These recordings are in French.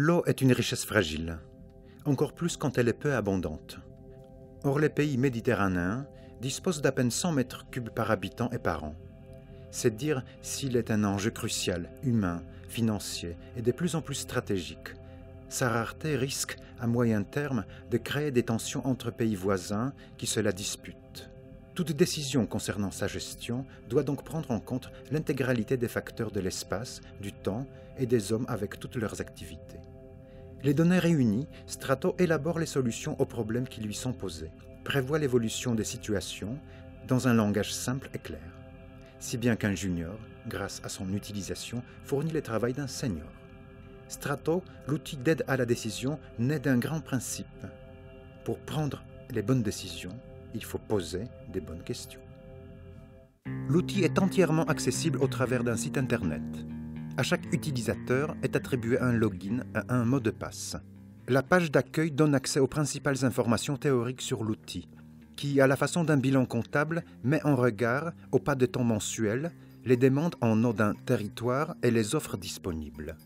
L'eau est une richesse fragile, encore plus quand elle est peu abondante. Or, les pays méditerranéens disposent d'à peine 100 mètres cubes par habitant et par an. C'est dire s'il est un enjeu crucial, humain, financier et de plus en plus stratégique. Sa rareté risque, à moyen terme, de créer des tensions entre pays voisins qui se la disputent. Toute décision concernant sa gestion doit donc prendre en compte l'intégralité des facteurs de l'espace, du temps et des hommes avec toutes leurs activités. Les données réunies, Strato élabore les solutions aux problèmes qui lui sont posés, prévoit l'évolution des situations dans un langage simple et clair, si bien qu'un junior, grâce à son utilisation, fournit le travail d'un senior. Strato, l'outil d'aide à la décision, naît d'un grand principe. Pour prendre les bonnes décisions, il faut poser des bonnes questions. L'outil est entièrement accessible au travers d'un site internet. À chaque utilisateur est attribué un login et un mot de passe. La page d'accueil donne accès aux principales informations théoriques sur l'outil, qui, à la façon d'un bilan comptable, met en regard, au pas de temps mensuel, les demandes en eau d'un territoire et les offres disponibles.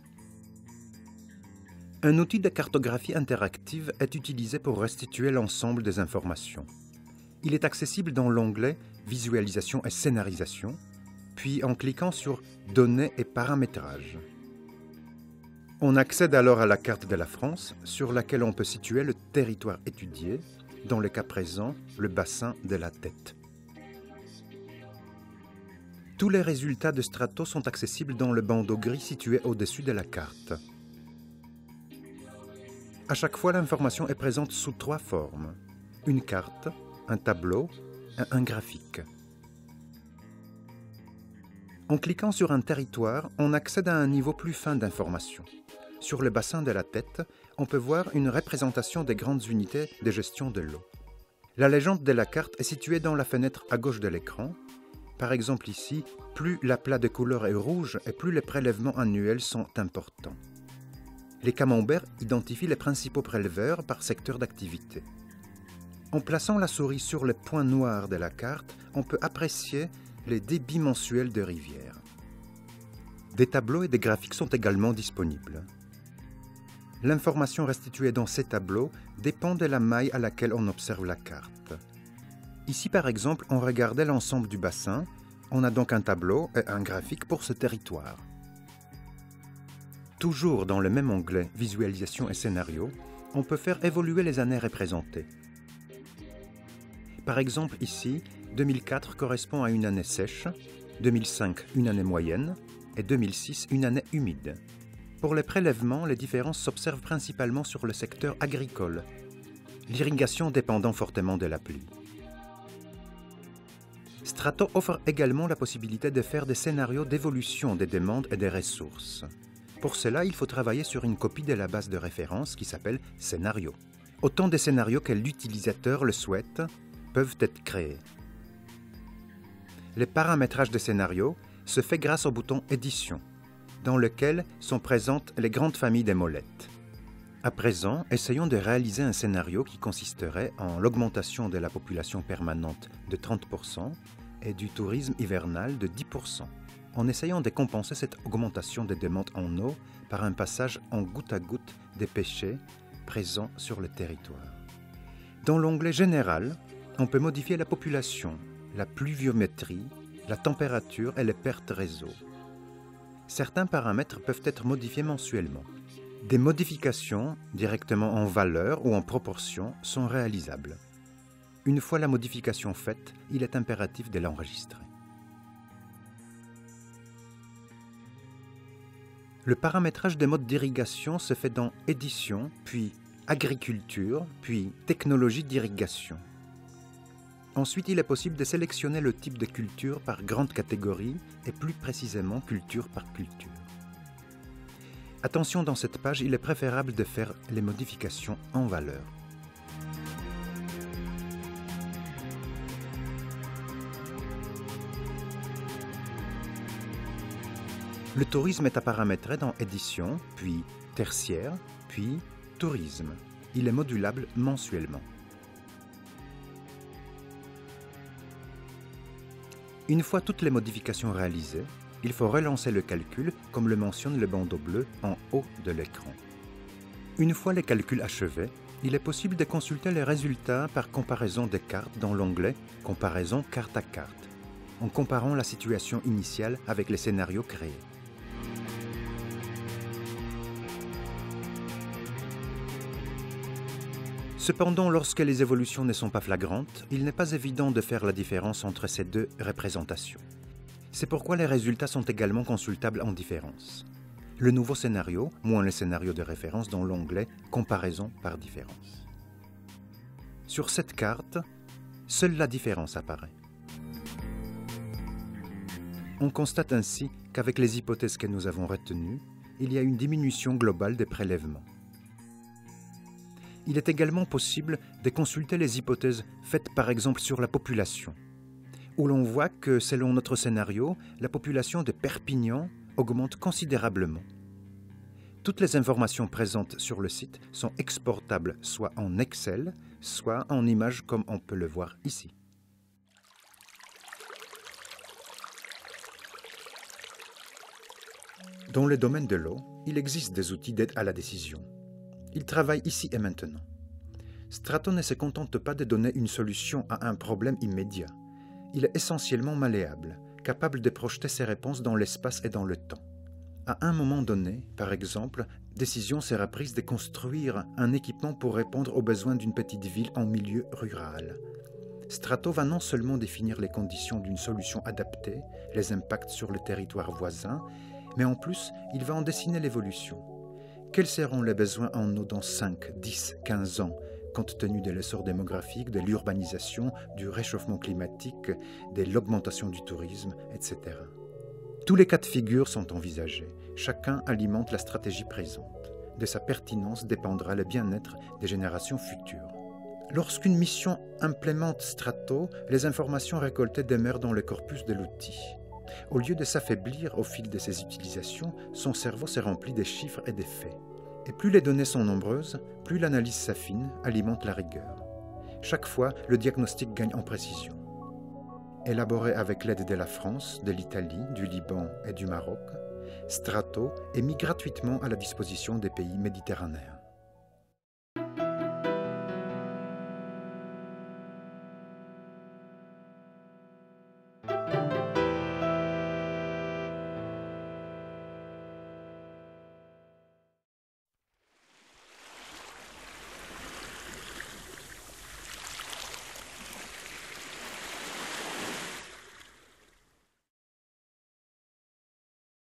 Un outil de cartographie interactive est utilisé pour restituer l'ensemble des informations. Il est accessible dans l'onglet « Visualisation et scénarisation », puis en cliquant sur « Données et paramétrage ». On accède alors à la carte de la France, sur laquelle on peut situer le territoire étudié, dans le cas présent, le bassin de la Tête. Tous les résultats de Strato sont accessibles dans le bandeau gris situé au-dessus de la carte. À chaque fois, l'information est présente sous 3 formes: une carte, un tableau et un graphique. En cliquant sur un territoire, on accède à un niveau plus fin d'information. Sur le bassin de la Tête, on peut voir une représentation des grandes unités de gestion de l'eau. La légende de la carte est située dans la fenêtre à gauche de l'écran. Par exemple ici, plus l'aplat de couleur est rouge et plus les prélèvements annuels sont importants. Les camemberts identifient les principaux préleveurs par secteur d'activité. En plaçant la souris sur le point noir de la carte, on peut apprécier les débits mensuels de rivières. Des tableaux et des graphiques sont également disponibles. L'information restituée dans ces tableaux dépend de la maille à laquelle on observe la carte. Ici, par exemple, on regardait l'ensemble du bassin. On a donc un tableau et un graphique pour ce territoire. Toujours dans le même onglet « Visualisation et scénario », on peut faire évoluer les années représentées. Par exemple, ici, 2004 correspond à une année sèche, 2005 une année moyenne et 2006 une année humide. Pour les prélèvements, les différences s'observent principalement sur le secteur agricole, l'irrigation dépendant fortement de la pluie. Strato offre également la possibilité de faire des scénarios d'évolution des demandes et des ressources. Pour cela, il faut travailler sur une copie de la base de référence qui s'appelle « Scénario ». Autant de scénarios que l'utilisateur le souhaite peuvent être créés. Le paramétrage des scénarios se fait grâce au bouton « Édition », dans lequel sont présentes les grandes familles des molettes. À présent, essayons de réaliser un scénario qui consisterait en l'augmentation de la population permanente de 30% et du tourisme hivernal de 10%, en essayant de compenser cette augmentation des demandes en eau par un passage en goutte à goutte des pêchers présents sur le territoire. Dans l'onglet « Général », on peut modifier la population, la pluviométrie, la température et les pertes réseau. Certains paramètres peuvent être modifiés mensuellement. Des modifications, directement en valeur ou en proportion, sont réalisables. Une fois la modification faite, il est impératif de l'enregistrer. Le paramétrage des modes d'irrigation se fait dans « Édition », puis « Agriculture », puis « Technologie d'irrigation ». Ensuite, il est possible de sélectionner le type de culture par grande catégorie et plus précisément culture par culture. Attention, dans cette page, il est préférable de faire les modifications en valeur. Le tourisme est à paramétrer dans Édition, puis Tertiaire, puis Tourisme. Il est modulable mensuellement. Une fois toutes les modifications réalisées, il faut relancer le calcul comme le mentionne le bandeau bleu en haut de l'écran. Une fois les calculs achevés, il est possible de consulter les résultats par comparaison des cartes dans l'onglet « Comparaison carte à carte », en comparant la situation initiale avec les scénarios créés. Cependant, lorsque les évolutions ne sont pas flagrantes, il n'est pas évident de faire la différence entre ces deux représentations. C'est pourquoi les résultats sont également consultables en différence. Le nouveau scénario, moins le scénario de référence dans l'onglet « Comparaison par différence ». Sur cette carte, seule la différence apparaît. On constate ainsi qu'avec les hypothèses que nous avons retenues, il y a une diminution globale des prélèvements. Il est également possible de consulter les hypothèses faites par exemple sur la population, où l'on voit que selon notre scénario, la population de Perpignan augmente considérablement. Toutes les informations présentes sur le site sont exportables soit en Excel, soit en images comme on peut le voir ici. Dans le domaine de l'eau, il existe des outils d'aide à la décision. Ils travaillent ici et maintenant. Strato ne se contente pas de donner une solution à un problème immédiat. Il est essentiellement malléable, capable de projeter ses réponses dans l'espace et dans le temps. À un moment donné, par exemple, décision sera prise de construire un équipement pour répondre aux besoins d'une petite ville en milieu rural. Strato va non seulement définir les conditions d'une solution adaptée, les impacts sur le territoire voisin, mais en plus, il va en dessiner l'évolution. Quels seront les besoins en eau dans 5, 10, 15 ans, compte tenu de l'essor démographique, de l'urbanisation, du réchauffement climatique, de l'augmentation du tourisme, etc. Tous les cas de figure sont envisagés. Chacun alimente la stratégie présente. De sa pertinence dépendra le bien-être des générations futures. Lorsqu'une mission implémente Strato, les informations récoltées demeurent dans le corpus de l'outil. Au lieu de s'affaiblir au fil de ses utilisations, son cerveau se remplit des chiffres et des faits. Et plus les données sont nombreuses, plus l'analyse s'affine, alimente la rigueur. Chaque fois, le diagnostic gagne en précision. Élaboré avec l'aide de la France, de l'Italie, du Liban et du Maroc, Strato est mis gratuitement à la disposition des pays méditerranéens.